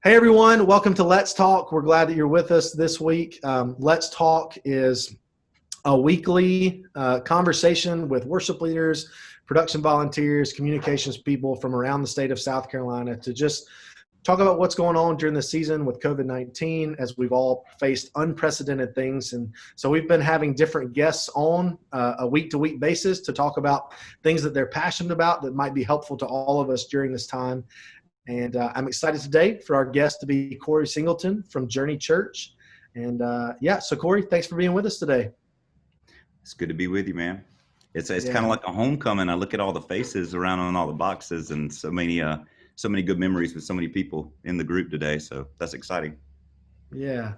Hey everyone, welcome to Let's Talk. We're glad that you're with us this week. Let's Talk is a weekly conversation with worship leaders, production volunteers, communications people from around the state of South Carolina to just talk about what's going on during the season with COVID-19 as we've all faced unprecedented things. And so we've been having different guests on a week-to-week basis to talk about things that they're passionate about that might be helpful to all of us during this time. And I'm excited today for our guest to be Cory Singleton from Journey Church. And so Cory, thanks for being with us today. It's good to be with you, man. It's kind of like a homecoming. I look at all the faces around on all the boxes and so many good memories with so many people in the group today. So that's exciting. Yeah.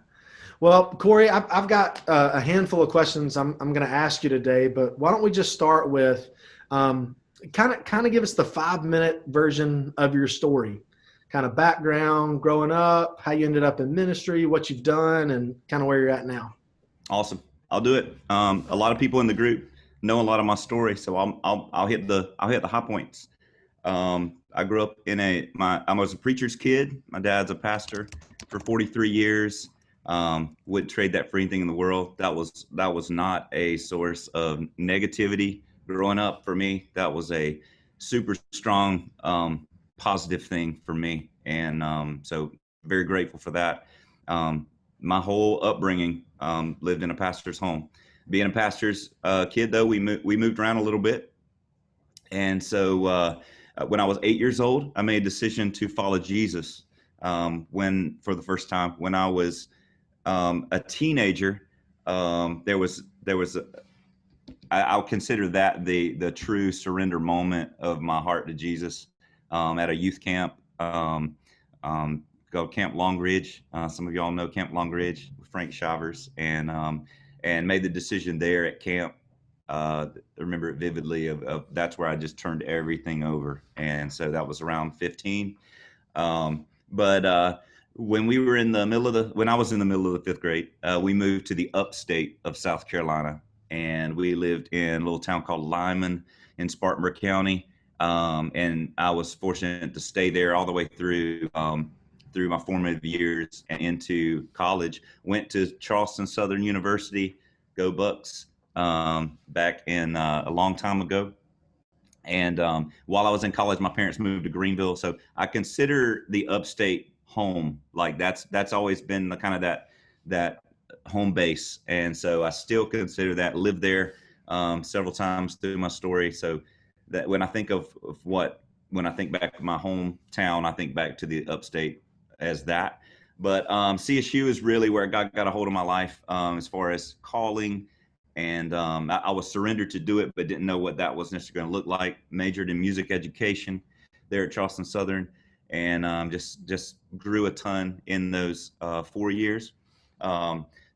Well, Cory, I've got a handful of questions I'm going to ask you today, but why don't we just start with kind of give us the 5-minute version of your story, kind of background, growing up, how you ended up in ministry, what you've done, and kind of where you're at now. Awesome. I'll do it. A lot of people in the group know a lot of my story, so I'll hit the high points. I grew up I was a preacher's kid. My dad's a pastor for 43 years. Would trade that for anything in the world. That was not a source of negativity growing up for me. That was a super strong positive thing for me, and so very grateful for that. My whole upbringing lived in a pastor's home. Being a pastor's kid, though, we moved around a little bit, and so when I was 8 years old, I made a decision to follow Jesus. For the first time, when I was a teenager, I'll consider that the true surrender moment of my heart to Jesus at a youth camp called Camp Long Ridge. Some of y'all know Camp Long Ridge with Frank Shavers, and made the decision there at camp. I remember it vividly of that's where I just turned everything over. And so that was around 15. But when I was in the middle of the 5th grade, we moved to the upstate of South Carolina. And we lived in a little town called Lyman in Spartanburg County. And I was fortunate to stay there all the way through my formative years and into college. Went to Charleston Southern University, go Bucks, back in a long time ago. And while I was in college, my parents moved to Greenville. So I consider the upstate home. Like that's always been the kind of that home base. And so I still consider that. Lived there several times through my story. So that when I think when I think back to my hometown, I think back to the upstate as that. But CSU is really where God got a hold of my life as far as calling. And I was surrendered to do it, but didn't know what that was necessarily going to look like. Majored in music education there at Charleston Southern, and just grew a ton in those 4 years.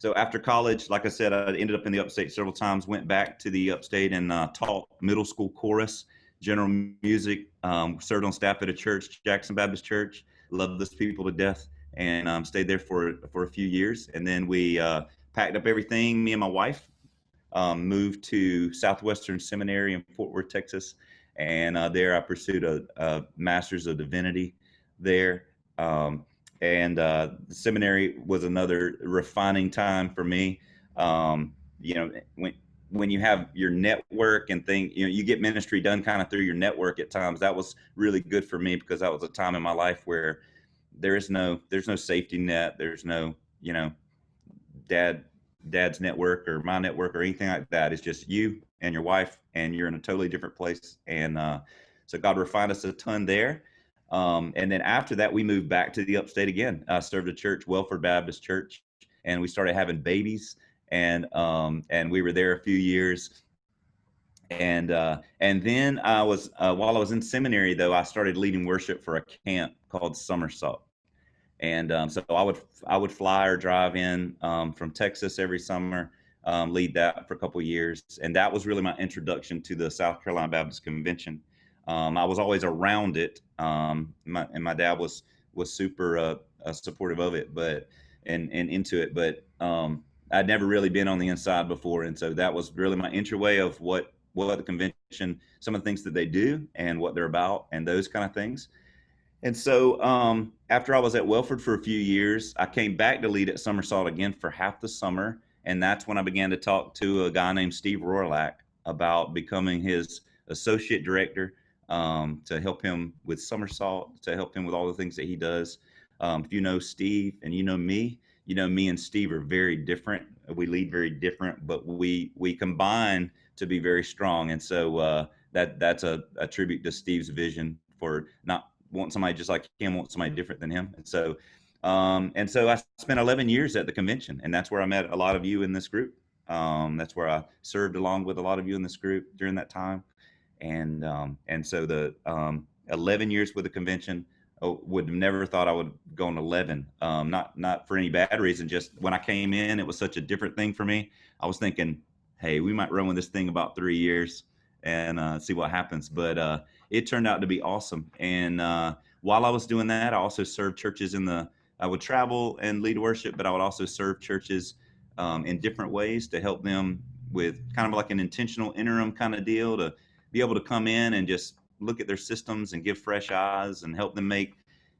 So after college, like I said, I ended up in the upstate several times, went back to the upstate and taught middle school chorus, general music, served on staff at a church, Jackson Baptist Church, loved those people to death, and stayed there for a few years. And then we packed up everything, me and my wife, moved to Southwestern Seminary in Fort Worth, Texas. And there I pursued a Master's of Divinity there. And the seminary was another refining time for me. When you have your network and you get ministry done kind of through your network at times. That was really good for me because that was a time in my life where there's no safety net. There's no, dad's network or my network or anything like that. It's just you and your wife, and you're in a totally different place. And so God refined us a ton there. And then after that, we moved back to the upstate again. I served a church, Welford Baptist Church, and we started having babies. And we were there a few years. And then I was while I was in seminary, though, I started leading worship for a camp called Somersault. And so I would fly or drive in from Texas every summer, lead that for a couple of years, and that was really my introduction to the South Carolina Baptist Convention. I was always around it, my dad was super supportive of it, and into it, but I'd never really been on the inside before, and so that was really my entryway of what the convention, some of the things that they do and what they're about, and those kind of things. And so after I was at Welford for a few years, I came back to lead at Somersault again for half the summer. And that's when I began to talk to a guy named Steve Rorlak about becoming his associate director, to help him with Somersault, to help him with all the things that he does. If you know Steve and you know me and Steve are very different. We lead very different, but we combine to be very strong. And so that's a tribute to Steve's vision for not want somebody just like him, want somebody different than him. And so I spent 11 years at the convention, and that's where I met a lot of you in this group. That's where I served along with a lot of you in this group during that time. And so the 11 years with the convention, would have never thought I would go on 11. Not for any bad reason, just when I came in, it was such a different thing for me. I was thinking, hey, we might run with this thing about 3 years and see what happens. But it turned out to be awesome. And while I was doing that, I also served churches I would travel and lead worship, but I would also serve churches in different ways to help them with kind of like an intentional interim kind of deal, to be able to come in and just look at their systems and give fresh eyes and help them make,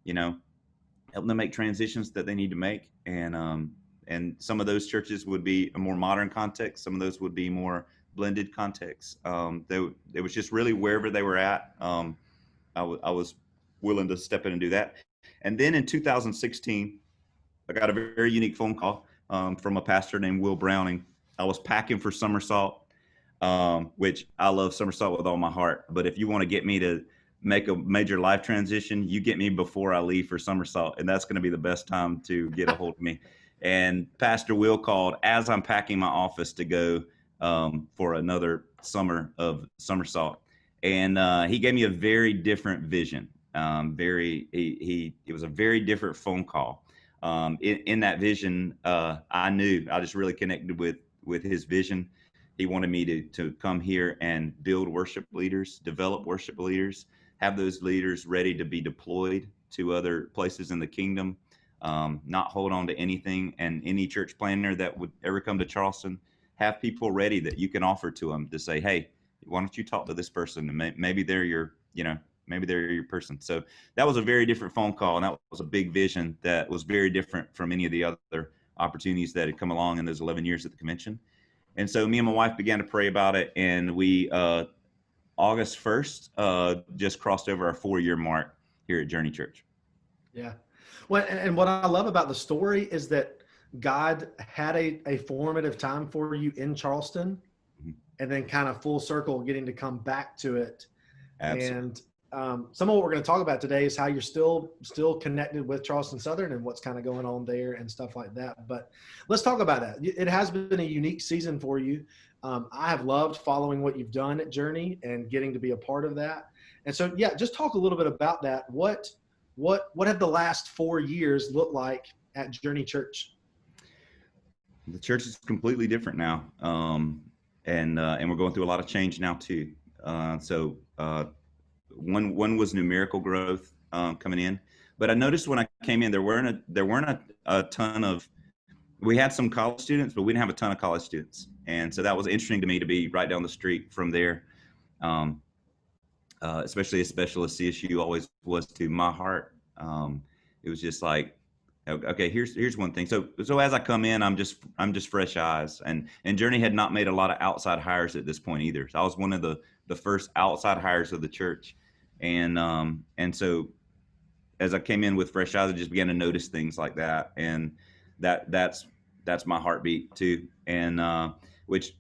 help them make transitions that they need to make. And some of those churches would be a more modern context. Some of those would be more blended contexts. It was just really wherever they were at. I was willing to step in and do that. And then in 2016, I got a very unique phone call from a pastor named Will Browning. I was packing for Somersault, which I love Somersault with all my heart. But if you want to get me to make a major life transition, you get me before I leave for Somersault, and that's going to be the best time to get a hold of me. And Pastor Will called as I'm packing my office to go for another summer of Somersault, and he gave me a very different vision. It was a very different phone call. In that vision, I just really connected with his vision. He wanted me to come here and build worship leaders, develop worship leaders, have those leaders ready to be deployed to other places in the kingdom, not hold on to anything. And any church planner that would ever come to Charleston, have people ready that you can offer to them to say, hey, why don't you talk to this person? And maybe they're maybe they're your person. So that was a very different phone call. And that was a big vision that was very different from any of the other opportunities that had come along in those 11 years at the convention. And so me and my wife began to pray about it, and we August 1st just crossed over our 4-year mark here at Journey Church. Yeah. Well, and what I love about the story is that God had a formative time for you in Charleston, and then kind of full circle getting to come back to it. Absolutely. And some of what we're going to talk about today is how you're still connected with Charleston Southern and what's kind of going on there and stuff like that. But let's talk about that. It has been a unique season for you. I have loved following what you've done at Journey and getting to be a part of that. And so, yeah, just talk a little bit about that. What have the last 4 years looked like at Journey Church? The church is completely different now. And we're going through a lot of change now too. One was numerical growth coming in, but I noticed when I came in, there weren't a ton of. We had some college students, but we didn't have a ton of college students, and so that was interesting to me to be right down the street from there. Especially a specialist CSU always was to my heart. It was just like, okay, here's one thing. So as I come in, I'm just fresh eyes, and Journey had not made a lot of outside hires at this point either. So I was one of the first outside hires of the church, and so as I came in with fresh eyes, I just began to notice things like that, and that's my heartbeat too, and which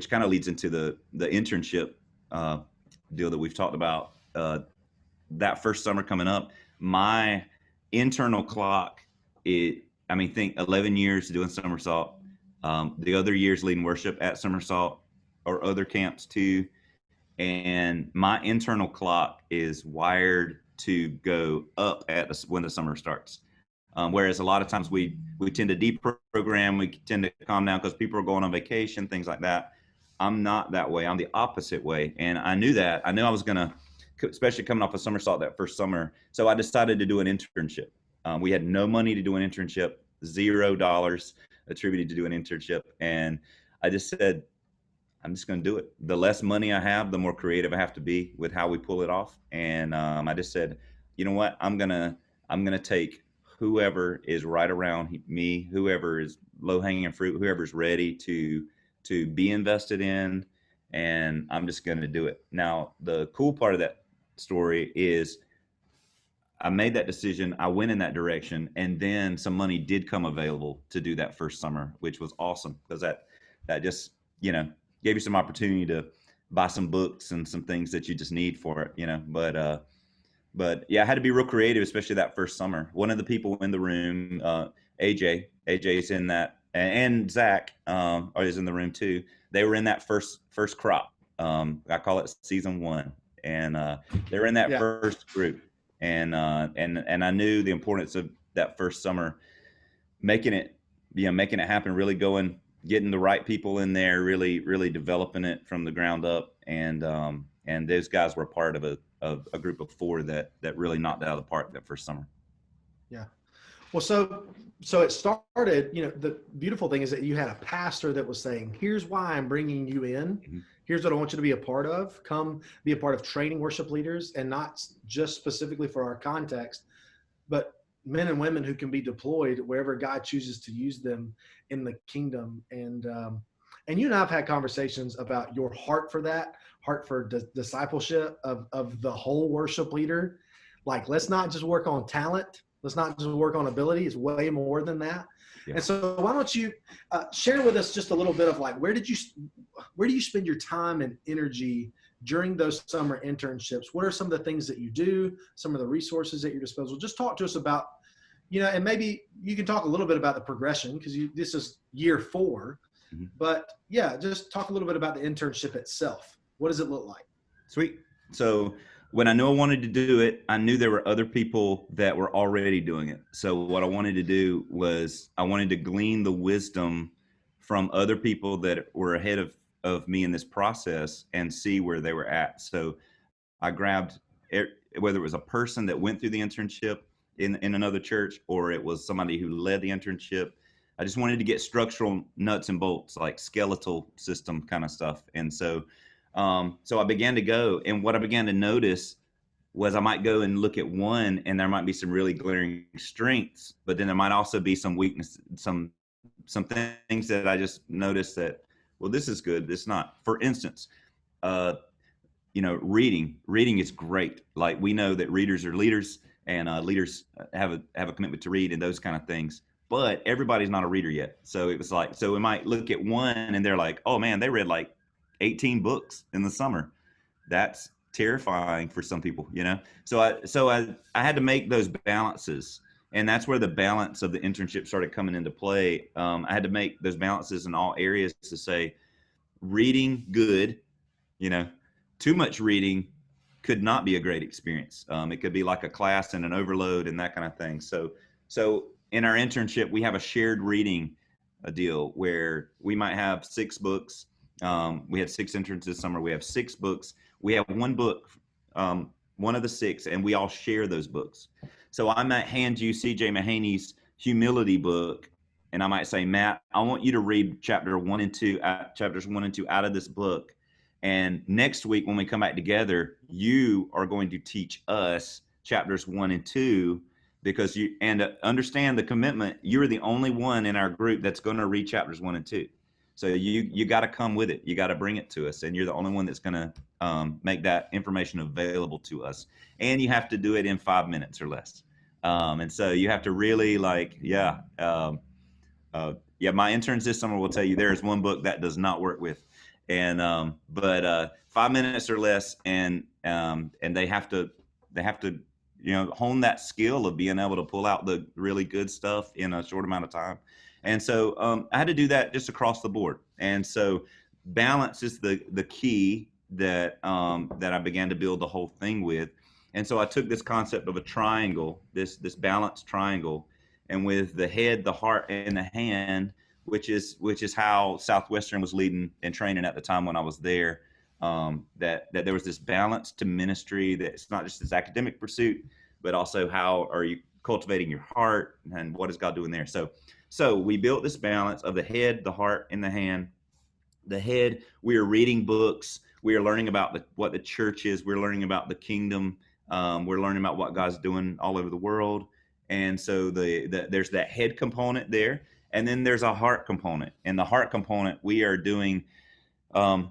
kind of leads into the internship deal that we've talked about. That first summer coming up, my internal clock. Think 11 years doing Somersault, the other years leading worship at Somersault or other camps too. And my internal clock is wired to go up when the summer starts. Whereas a lot of times we tend to deprogram, we tend to calm down because people are going on vacation, things like that. I'm not that way. I'm the opposite way. And I knew that. I knew I was going to, especially coming off of Somersault that first summer. So I decided to do an internship. We had no money to do an internship, $0 attributed to do an internship. And I just said, I'm just going to do it. The less money I have, the more creative I have to be with how we pull it off. And I just said, you know what, I'm gonna take whoever is right around me, whoever is low hanging fruit, whoever's ready to be invested in, and I'm just gonna do it. Now, the cool part of that story is I made that decision. I went in that direction, and then some money did come available to do that first summer, which was awesome because that just gave you some opportunity to buy some books and some things that you just need for it, but yeah, I had to be real creative, especially that first summer. One of the people in the room, AJ's in that, and Zach is in the room too. They were in that first crop. I call it season one, and they were in that Yeah. first group, and I knew the importance of that first summer, making it, making it happen, really getting the right people in there, really developing it from the ground up, and those guys were a part of a group of four that really knocked it out of the park that first summer. Yeah. Well, so it started, the beautiful thing is that you had a pastor that was saying, here's why I'm bringing you in. Mm-hmm. Here's what I want you to be a part of. Come be a part of training worship leaders, and not just specifically for our context, but men and women who can be deployed wherever God chooses to use them in the kingdom. And you and I have had conversations about your heart for that, heart for discipleship of the whole worship leader. Like, let's not just work on talent. Let's not just work on ability. It's way more than that. Yeah. And so why don't you share with us just a little bit of like, where do you spend your time and energy during those summer internships? What are some of the things that you do, some of the resources at your disposal? Just talk to us about, and maybe you can talk a little bit about the progression, because this is year 4, mm-hmm. But yeah, just talk a little bit about the internship itself. What does it look like? Sweet. So when I knew I wanted to do it, I knew there were other people that were already doing it. So what I wanted to do was I wanted to glean the wisdom from other people that were ahead of me in this process and see where they were at. So I grabbed, whether it was a person that went through the internship in another church, or it was somebody who led the internship. I just wanted to get structural nuts and bolts, like skeletal system kind of stuff. And so I began to go, and what I began to notice was I might go and look at one, and there might be some really glaring strengths, but then there might also be some weakness, some things that I just noticed that, well, this is good, this is not. For instance, reading is great. Like, we know that readers are leaders, and leaders have a commitment to read and those kind of things. But everybody's not a reader yet. So it was like, so we might look at one and they're like, oh man, they read like 18 books in the summer. That's terrifying for some people, So I had to make those balances, and that's where the balance of the internship started coming into play. I had to make those balances in all areas to say, reading good, too much reading could not be a great experience. It could be like a class and an overload and that kind of thing. So in our internship, we have a shared reading deal where we might have 6 books. We had 6 interns this summer. We have 6 books. We have one book, one of the 6, and we all share those books. So I might hand you C.J. Mahaney's humility book, and I might say, Matt, I want you to read chapters 1 and 2 out of this book. And next week, when we come back together, you are going to teach us chapters 1 and 2, because understand the commitment. You're the only one in our group that's going to read chapters 1 and 2. So you got to come with it. You got to bring it to us, and you're the only one that's going to make that information available to us. And you have to do it in 5 minutes or less. And so you have to really my interns this summer will tell you there is one book that does not work with, but 5 minutes or less, and they have to hone that skill of being able to pull out the really good stuff in a short amount of time. And so I had to do that just across the board. And so balance is the key that I began to build the whole thing with. And so I took this concept of a triangle, this balanced triangle, and with the head, the heart, and the hand, which is how Southwestern was leading and training at the time when I was there, that there was this balance to ministry, that it's not just this academic pursuit, but also how are you cultivating your heart, and what is God doing there? So we built this balance of the head, the heart, and the hand. The head, we are reading books. We are learning about what the church is. We're learning about the kingdom. We're learning about what God's doing all over the world. And so there's that head component there. And then there's a heart component. And the heart component, we are doing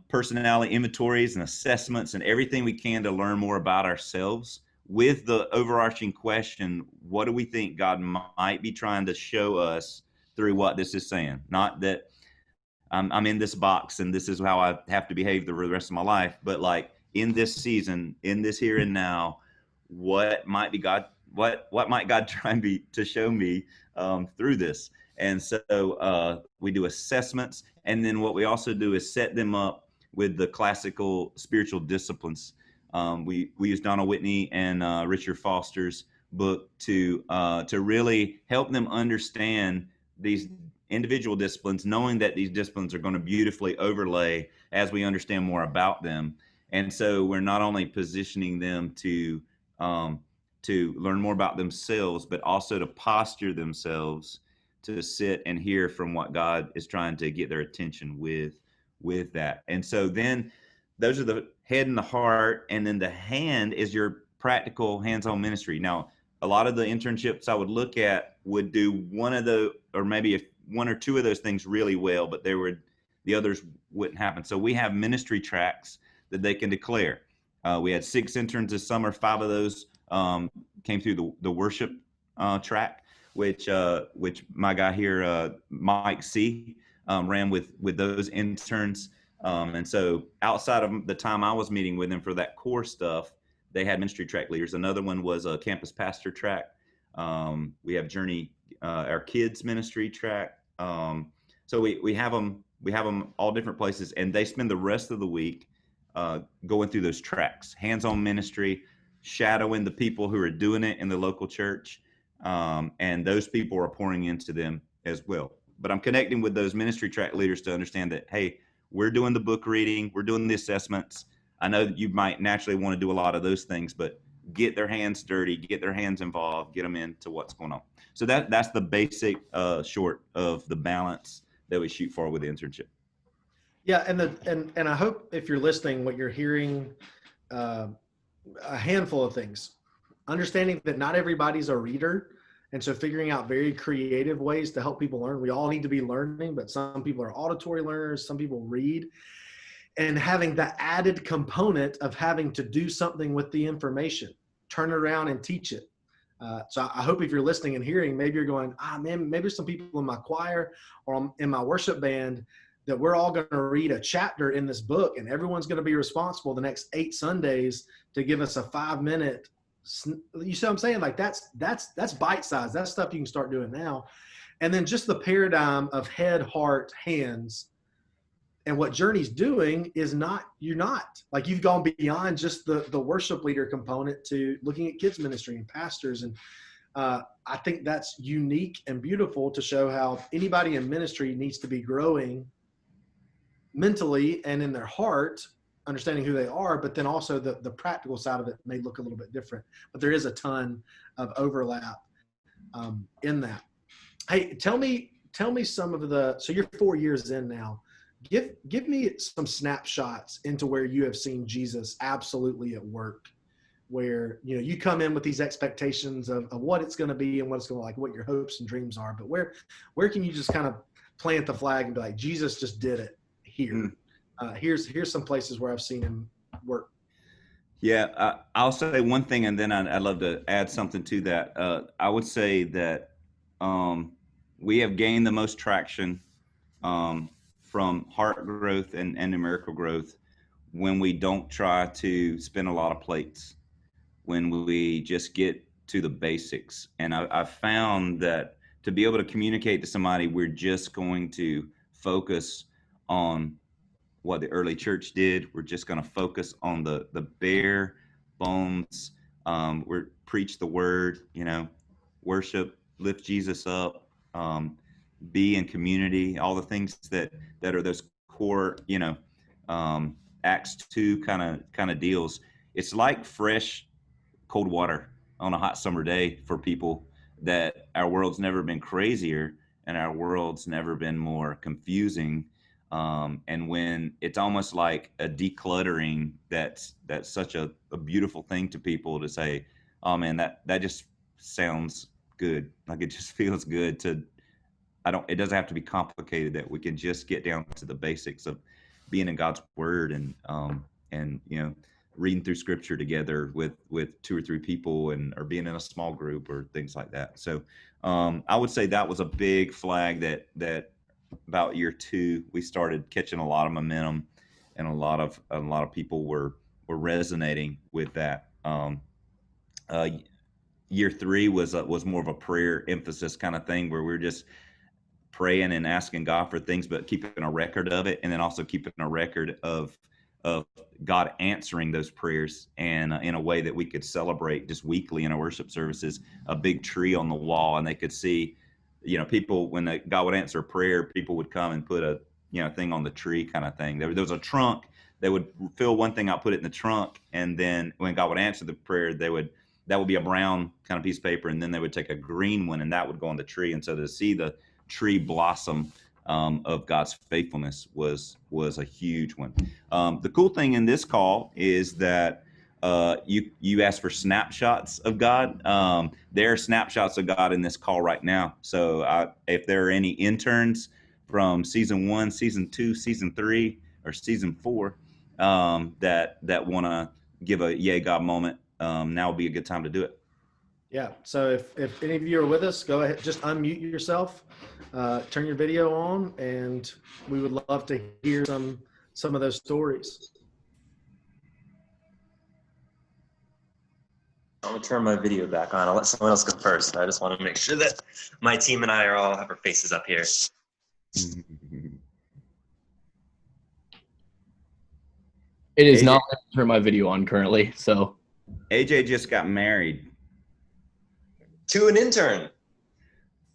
personality inventories and assessments and everything we can to learn more about ourselves, with the overarching question, what do we think God might be trying to show us through what this is saying? Not that I'm in this box and this is how I have to behave the rest of my life, but like in this season, in this here and now, what might be God, what might God try and be to show me through this? And so we do assessments, and then what we also do is set them up with the classical spiritual disciplines. We use Donald Whitney and Richard Foster's book to really help them understand these individual disciplines, knowing that these disciplines are going to beautifully overlay as we understand more about them. And so we're not only positioning them to learn more about themselves, but also to posture themselves to sit and hear from what God is trying to get their attention with that. And so then those are the head and the heart, and then the hand is your practical hands-on ministry. Now, a lot of the internships I would look at would do one of the, or maybe one or two of those things really well, but the others wouldn't happen. So we have ministry tracks that they can declare. We had 6 interns this summer. 5 of those came through the worship track, which my guy here, Mike C, ran with those interns. And so outside of the time I was meeting with them for that core stuff, they had ministry track leaders. Another one was a campus pastor track. We have Journey, our kids ministry track. So we have them all different places, and they spend the rest of the week going through those tracks, hands-on ministry, shadowing the people who are doing it in the local church. And those people are pouring into them as well. But I'm connecting with those ministry track leaders to understand that, hey, we're doing the book reading, we're doing the assessments. I know that you might naturally want to do a lot of those things, but get their hands dirty, get their hands involved, get them into what's going on. So that's the basic short of the balance that we shoot for with the internship. Yeah, and I hope if you're listening, what you're hearing, a handful of things. Understanding that not everybody's a reader, and so figuring out very creative ways to help people learn. We all need to be learning, but some people are auditory learners, some people read. And having the added component of having to do something with the information, turn it around and teach it. So I hope if you're listening and hearing, maybe you're going, man, maybe there's some people in my choir or in my worship band that we're all going to read a chapter in this book, and everyone's going to be responsible the next 8 Sundays to give us a 5-minute. You see what I'm saying? Like that's bite size. That's stuff you can start doing now. And then just the paradigm of head, heart, hands. And what Journey's doing is you're not like, you've gone beyond just the worship leader component to looking at kids ministry and pastors. And I think that's unique and beautiful to show how anybody in ministry needs to be growing mentally and in their heart, understanding who they are, but then also the practical side of it may look a little bit different, but there is a ton of overlap in that. Hey, tell me some of so you're 4 years in now. Give me some snapshots into where you have seen Jesus absolutely at work, where, you come in with these expectations of what it's going to be and what it's going to like, what your hopes and dreams are, but where can you just kind of plant the flag and be like, Jesus just did it here. Here's some places where I've seen him work. Yeah, I'll say one thing, and then I'd love to add something to that. I would say that we have gained the most traction from heart growth and numerical growth when we don't try to spin a lot of plates, when we just get to the basics. And I found that to be able to communicate to somebody, we're just going to focus on what the early church did. We're just going to focus on the bare bones. We're preach the word, worship, lift Jesus up, be in community, all the things that are those core, Acts 2 kind of deals. It's like fresh cold water on a hot summer day for people, that our world's never been crazier and our world's never been more confusing. And when it's almost like a decluttering, that's such a beautiful thing to people to say, oh man, that just sounds good. Like it just feels good to, it doesn't have to be complicated, that we can just get down to the basics of being in God's word, and reading through scripture together with two or three people, or being in a small group or things like that. So I would say that was a big flag that about year 2 we started catching a lot of momentum, and a lot of people were resonating with that. Year 3 was more of a prayer emphasis kind of thing, where we're just praying and asking God for things, but keeping a record of it, and then also keeping a record of God answering those prayers, and in a way that we could celebrate just weekly in our worship services, a big tree on the wall, and they could see, people, when God would answer a prayer, people would come and put a thing on the tree kind of thing. There was a trunk. They would fill one thing out, put it in the trunk, and then when God would answer the prayer, that would be a brown kind of piece of paper, and then they would take a green one, and that would go on the tree. And so to see the tree blossom of God's faithfulness was a huge one. The cool thing in this call is that you asked for snapshots of God. There are snapshots of God in this call right now. So if there are any interns from season 1, season 2, season 3, or season 4 that want to give a yay God moment, now would be a good time to do it. Yeah. So if any of you are with us, go ahead, just unmute yourself, turn your video on, and we would love to hear some of those stories. I'm gonna turn my video back on. I'll let someone else go first. I just want to make sure that my team and I have our faces up here. It is AJ, not letting me turn my video on currently, so. AJ just got married. To an intern.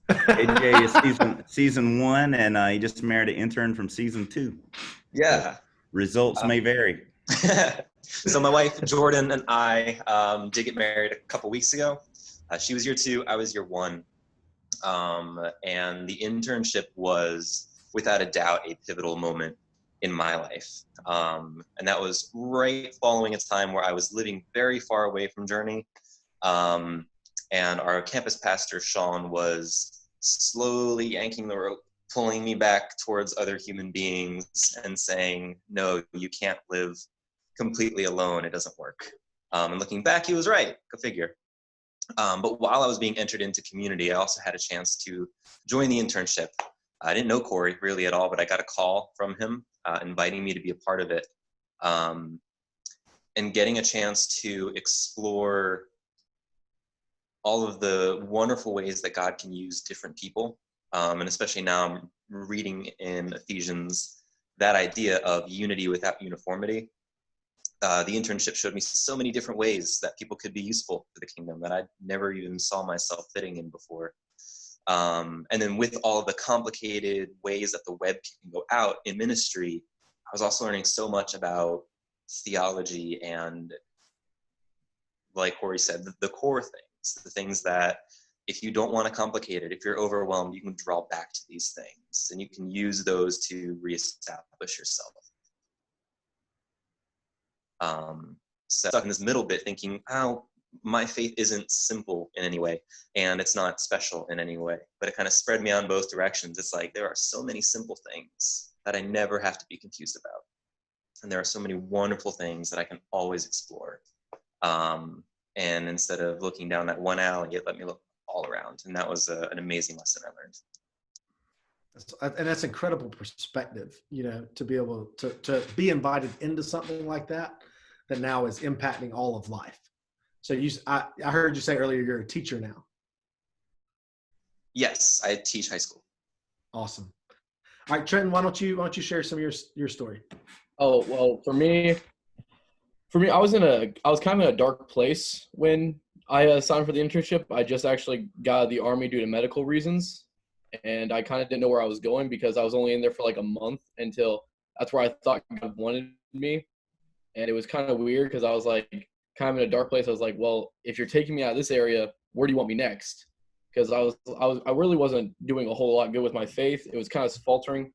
AJ is season 1, and he just married an intern from season 2. Yeah. So results may vary. So my wife, Jordan, and I did get married a couple weeks ago. She was year 2, I was year 1. And the internship was, without a doubt, a pivotal moment in my life. And that was right following a time where I was living very far away from Journey. And our campus pastor, Sean, was slowly yanking the rope, pulling me back towards other human beings and saying, no, you can't live completely alone. It doesn't work. And looking back, he was right. Go figure. But while I was being entered into community, I also had a chance to join the internship. I didn't know Cory really at all, but I got a call from him inviting me to be a part of it, and getting a chance to explore all of the wonderful ways that God can use different people. And especially now I'm reading in Ephesians that idea of unity without uniformity. The internship showed me so many different ways that people could be useful for the kingdom that I never even saw myself fitting in before. And then with all of the complicated ways that the web can go out in ministry, I was also learning so much about theology and, like Cory said, the core things, the things that if you don't want to complicate it, if you're overwhelmed, you can draw back to these things and you can use those to reestablish yourself. So stuck in this middle bit thinking, oh, my faith isn't simple in any way and it's not special in any way, but it kind of spread me on both directions. It's like there are so many simple things that I never have to be confused about. And there are so many wonderful things that I can always explore. And instead of looking down that one alley, it let me look all around. And that was an amazing lesson I learned. And that's incredible perspective, to be able to be invited into something like that now is impacting all of life. So I heard you say earlier, you're a teacher now. Yes, I teach high school. Awesome. All right, Trenton, why don't you share some of your story? Oh, well, for me, I was kind of in a dark place when I signed for the internship. I just actually got out of the Army due to medical reasons, and I kind of didn't know where I was going because I was only in there for like a month until that's where I thought God wanted me. And it was kind of weird because I was like kind of in a dark place. I was like, well, if you're taking me out of this area, where do you want me next? Because I really wasn't doing a whole lot good with my faith. It was kind of faltering.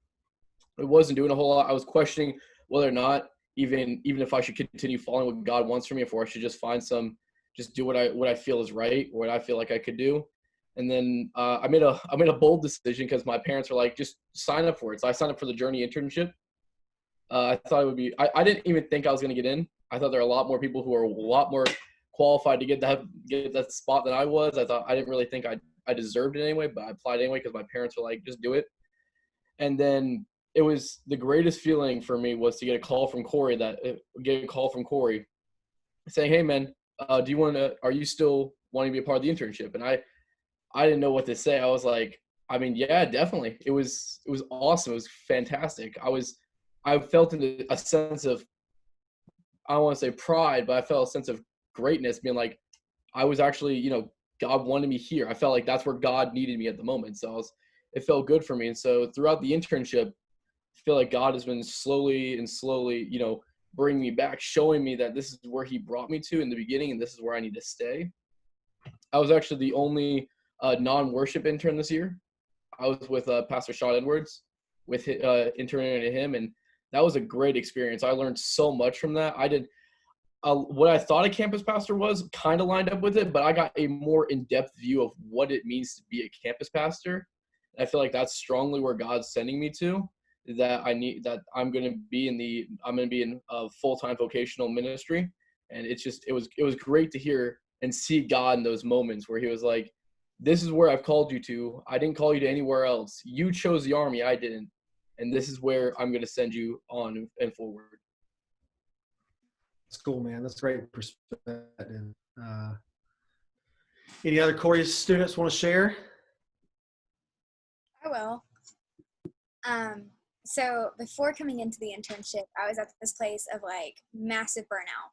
wasn't doing a whole lot. I was questioning whether or not even if I should continue following what God wants from me, or I should just just do what I feel is right, or what I feel like I could do. And then I made a bold decision because my parents were like, just sign up for it. So I signed up for the Journey internship. I thought it would be. I didn't even think I was going to get in. I thought there are a lot more people who are a lot more qualified to get that spot than I was. I didn't really think I deserved it anyway, but I applied anyway because my parents were like, just do it. And then it was the greatest feeling for me was to get a call from Cory saying, "Hey man, are you still wanting to be a part of the internship?" And I didn't know what to say. I was like, I mean, yeah, definitely. It was awesome. It was fantastic. I felt a sense of, I don't want to say pride, but I felt a sense of greatness, being like, I was actually, God wanted me here. I felt like that's where God needed me at the moment. So it felt good for me. And so throughout the internship, I feel like God has been slowly, bringing me back, showing me that this is where he brought me to in the beginning, and this is where I need to stay. I was actually the only non-worship intern this year. I was with Pastor Sean Edwards, with interning under him, and that was a great experience. I learned so much from that. I did what I thought a campus pastor was kind of lined up with it, but I got a more in-depth view of what it means to be a campus pastor. And I feel like that's strongly where God's sending me to. I'm going to be in a full-time vocational ministry, and it was great to hear and see God in those moments where he was like, "This is where I've called you to. I didn't call you to anywhere else. You chose the Army, I didn't. And this is where I'm going to send you on and forward." That's cool, man. That's great perspective. Any other Corys students want to share? I will. So before coming into the internship, I was at this place of like massive burnout,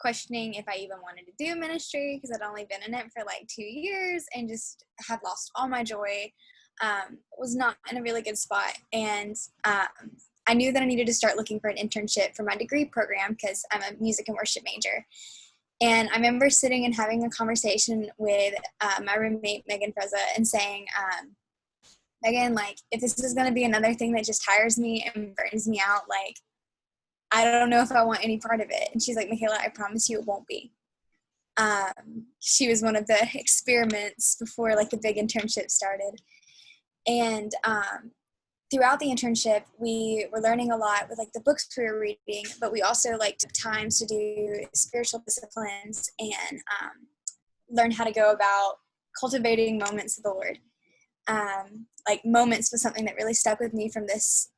questioning if I even wanted to do ministry because I'd only been in it for like 2 years and just had lost all my joy. Was not in a really good spot. And I knew that I needed to start looking for an internship for my degree program because I'm a music and worship major. And I remember sitting and having a conversation with my roommate, Megan Freza, and saying, Megan, like, if this is going to be another thing that just tires me and burns me out, like, I don't know if I want any part of it. And she's like, Michaela, I promise you it won't be. She was one of the experiments before, like, the big internship started. And throughout the internship, we were learning a lot with, like, the books we were reading, but we also, like, took times to do spiritual disciplines and learn how to go about cultivating moments with the Lord. Like, moments was something that really stuck with me from this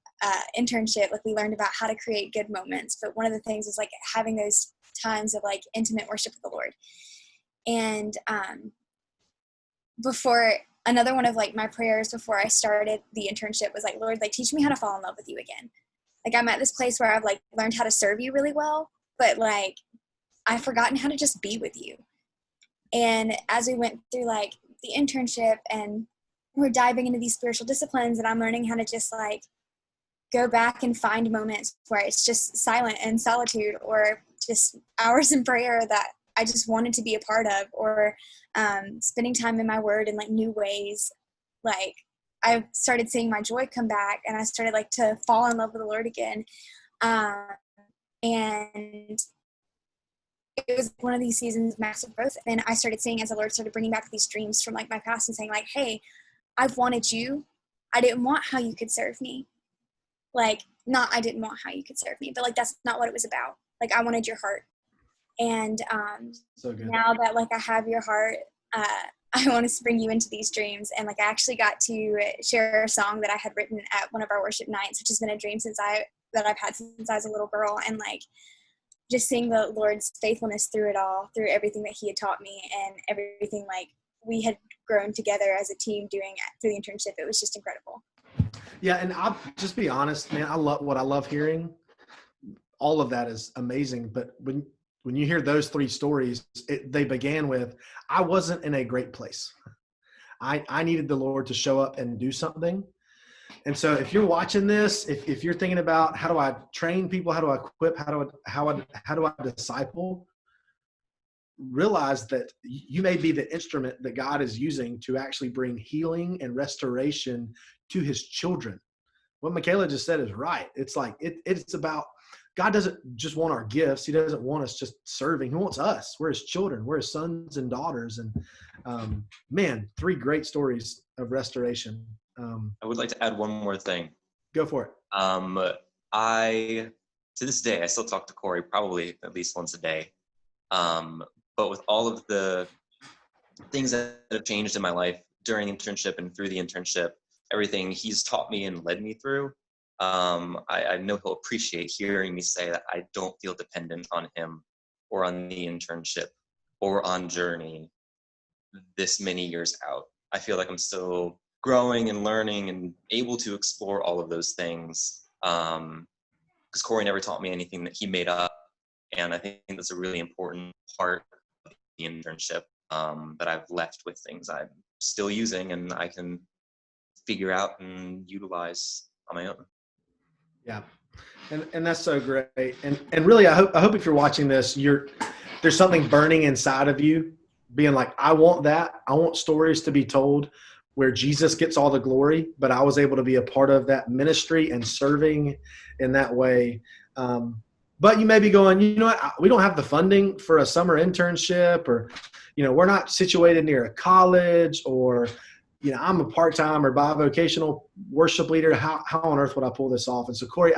internship. Like, we learned about how to create good moments, but one of the things was, like, having those times of, like, intimate worship with the Lord. And another one of, like, my prayers before I started the internship was, like, Lord, like, teach me how to fall in love with you again. Like, I'm at this place where I've, like, learned how to serve you really well, but, like, I've forgotten how to just be with you. And as we went through, like, the internship and we're diving into these spiritual disciplines, and I'm learning how to just, like, go back and find moments where it's just silent and solitude, or just hours in prayer that I just wanted to be a part of, or spending time in my word in, like, new ways. Like, I started seeing my joy come back, and I started, like, to fall in love with the Lord again. And it was one of these seasons of massive growth. And I started seeing as the Lord started bringing back these dreams from, like, my past and saying, like, hey, I've wanted you. I didn't want how you could serve me. Like, not I didn't want how you could serve me, but, like, that's not what it was about. Like, I wanted your heart. And so good. Now that, like, I have your heart, I want to bring you into these dreams. And, like, I actually got to share a song that I had written at one of our worship nights, which has been a dream that I've had since I was a little girl. And, like, just seeing the Lord's faithfulness through it all, through everything that he had taught me and everything, like, we had grown together as a team doing it through the internship. It was just incredible. Yeah, and I'll just be honest, man, I love hearing. All of that is amazing, but when you hear those three stories, they began with, I wasn't in a great place. I needed the Lord to show up and do something. And so if you're watching this, if you're thinking about how do I train people, how do I equip, how do I disciple, realize that you may be the instrument that God is using to actually bring healing and restoration to his children. what Michaela just said is right. It's like, it's about, God doesn't just want our gifts. He doesn't want us just serving. He wants us. We're his children. We're his sons and daughters. And man, 3 great stories of restoration. I would like to add one more thing. Go for it. To this day, I still talk to Cory probably at least once a day. But with all of the things that have changed in my life during the internship and through the internship, everything he's taught me and led me through, I know he'll appreciate hearing me say that I don't feel dependent on him or on the internship or on Journey this many years out. I feel like I'm still growing and learning and able to explore all of those things, because Cory never taught me anything that he made up. And I think that's a really important part of the internship, that I've left with things I'm still using and I can figure out and utilize on my own. Yeah. And that's so great. And really, I hope if you're watching this, there's something burning inside of you being like, I want that. I want stories to be told where Jesus gets all the glory, but I was able to be a part of that ministry and serving in that way. But you may be going, you know what, we don't have the funding for a summer internship, or, we're not situated near a college, or, I'm a part-time or bivocational worship leader. How on earth would I pull this off? And so, Cory,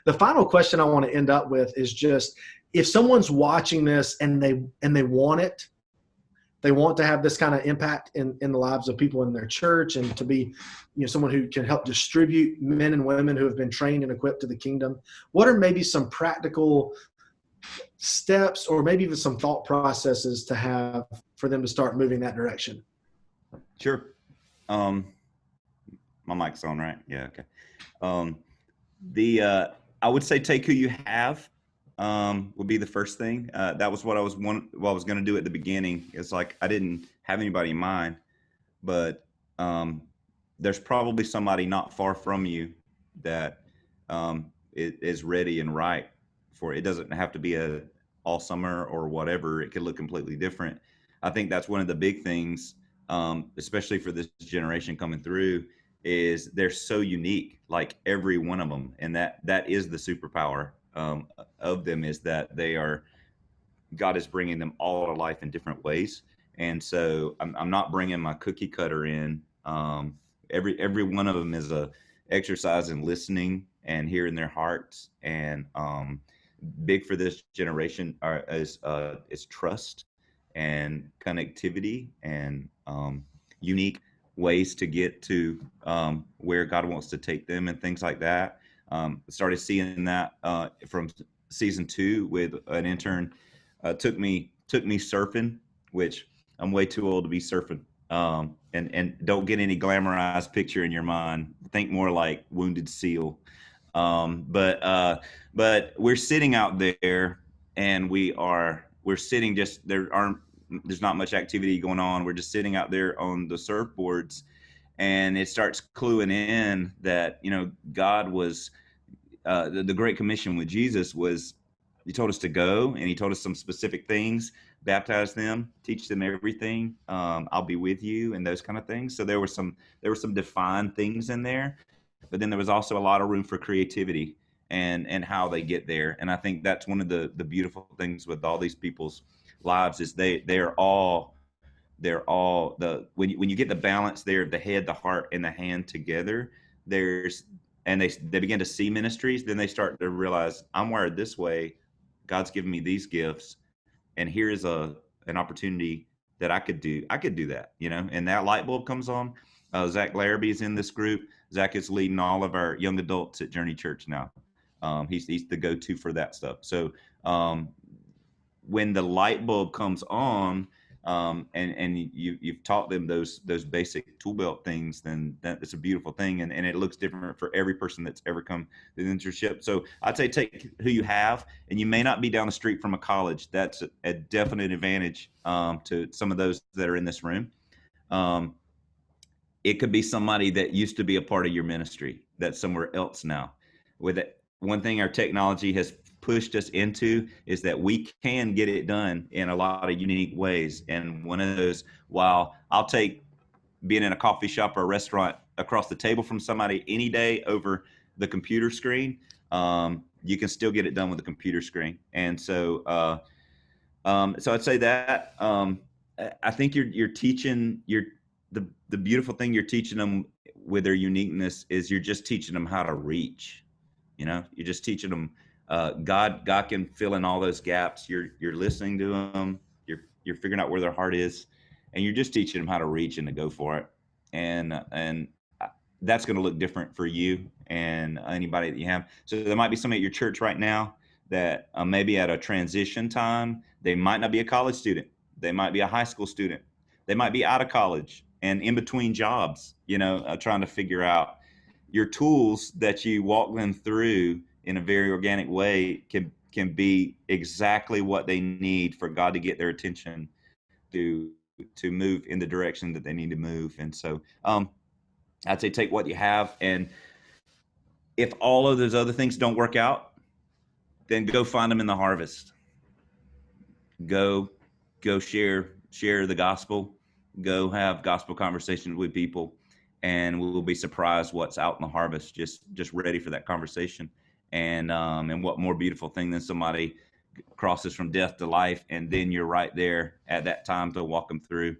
the final question I want to end up with is just, if someone's watching this and they want it, they want to have this kind of impact in the lives of people in their church, and to be, someone who can help distribute men and women who have been trained and equipped to the kingdom. What are maybe some practical steps, or maybe even some thought processes to have for them to start moving that direction? Sure. My mic's on, right? Yeah. Okay. I would say take who you have. Would be the first thing. That was what I was going to do at the beginning. It's like I didn't have anybody in mind, but there's probably somebody not far from you that is ready and right for it. It doesn't have to be a all summer or whatever. It could look completely different. I think that's one of the big things, especially for this generation coming through, is they're so unique, like every one of them, and that is the superpower of them, is that God is bringing them all to life in different ways. And so I'm not bringing my cookie cutter in. Every one of them is a exercise in listening and hearing their hearts. And big for this generation is trust and connectivity and unique ways to get to where God wants to take them and things like that. Started seeing that from season 2 with an intern. Took me surfing, which I'm way too old to be surfing. And don't get any glamorized picture in your mind. Think more like Wounded Seal. But we're sitting out there, and we're sitting there's not much activity going on. We're just sitting out there on the surfboards, and it starts cluing in that, God was, the Great Commission with Jesus was, he told us to go, and he told us some specific things: baptize them, teach them everything, I'll be with you, and those kind of things. So there were some defined things in there, but then there was also a lot of room for creativity and how they get there. And I think that's one of the beautiful things with all these people's lives, is they're all when you get the balance there of the head, the heart, and the hand together, and they begin to see ministries, then they start to realize, I'm wired this way, God's given me these gifts, and here is an opportunity that I could do that, and that light bulb comes on. Zach Larrabee is in this group. Zach is leading all of our young adults at Journey Church now. He's the go-to for that stuff. So when the light bulb comes on, and you've taught them those basic tool belt things, then it's a beautiful thing, and it looks different for every person that's ever come to the internship. So I'd say take who you have, and you may not be down the street from a college. That's a definite advantage to some of those that are in this room. It could be somebody that used to be a part of your ministry that's somewhere else now. With it, one thing our technology has pushed us into is that we can get it done in a lot of unique ways. And one of those, while I'll take being in a coffee shop or a restaurant across the table from somebody any day over the computer screen, you can still get it done with the computer screen. And so, so I'd say that, I think you're teaching the beautiful thing you're teaching them with their uniqueness is you're just teaching them how to reach. You're just teaching them God can fill in all those gaps. You're listening to them. You're figuring out where their heart is, and you're just teaching them how to reach and to go for it. And that's going to look different for you and anybody that you have. So there might be somebody at your church right now that maybe at a transition time, they might not be a college student. They might be a high school student. They might be out of college and in between jobs, trying to figure out your tools that you walk them through in a very organic way can be exactly what they need for God to get their attention to move in the direction that they need to move. And so I'd say take what you have, and if all of those other things don't work out, then go find them in the harvest. Go share the gospel. Go have gospel conversations with people, and we'll be surprised what's out in the harvest, just ready for that conversation. And what more beautiful thing than somebody crosses from death to life, and then you're right there at that time to walk them through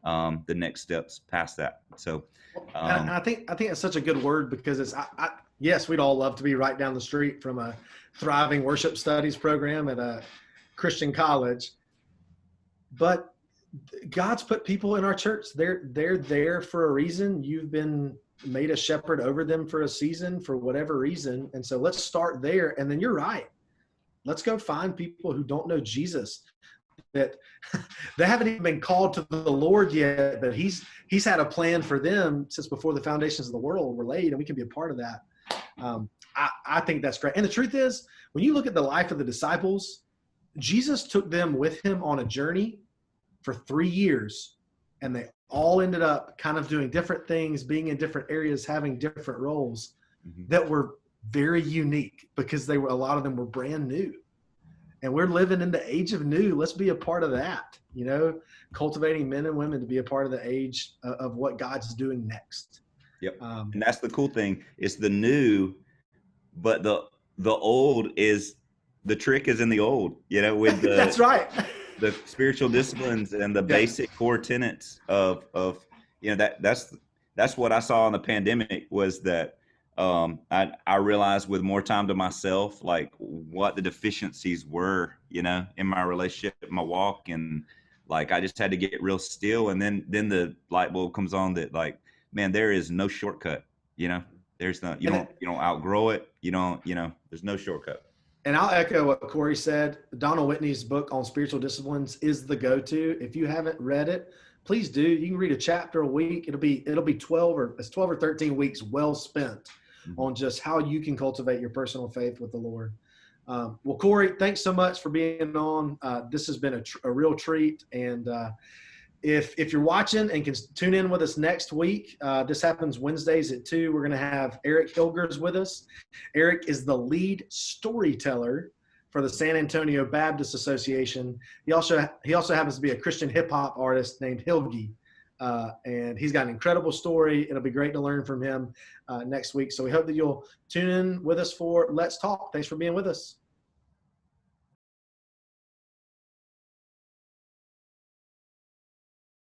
the next steps past that. So and I think it's such a good word, because it's yes, we'd all love to be right down the street from a thriving worship studies program at a Christian college, but God's put people in our church. They're there for a reason. You've been made a shepherd over them for a season, for whatever reason. And so let's start there. And then you're right. Let's go find people who don't know Jesus, that they haven't even been called to the Lord yet, but he's had a plan for them since before the foundations of the world were laid, and we can be a part of that. I think that's great. And the truth is, when you look at the life of the disciples, Jesus took them with him on a journey for 3 years, and they all ended up kind of doing different things, being in different areas, having different roles that were very unique, because a lot of them were brand new. And we're living in the age of new. Let's be a part of that, cultivating men and women to be a part of the age of what God's doing next. Yep. And that's the cool thing. It's the new, but the old is, the trick is in the old, with the, that's right. The spiritual disciplines and the basic core tenets of that's what I saw in the pandemic, was that I realized with more time to myself, like what the deficiencies were, in my relationship, my walk, and like I just had to get real still. And then the light bulb comes on that, like, man, there is no shortcut. There's no, you don't outgrow it. There's no shortcut. And I'll echo what Cory said. Donald Whitney's book on spiritual disciplines is the go-to. If you haven't read it, please do. You can read a chapter a week. It'll be 12 or 13 weeks well spent on just how you can cultivate your personal faith with the Lord. Well, Cory, thanks so much for being on. This has been a real treat. And if you're watching and can tune in with us next week, this happens Wednesdays at 2. We're going to have Eric Hilgers with us. Eric is the lead storyteller for the San Antonio Baptist Association. He also happens to be a Christian hip hop artist named Hilgi. And he's got an incredible story. It'll be great to learn from him next week. So we hope that you'll tune in with us for Let's Talk. Thanks for being with us.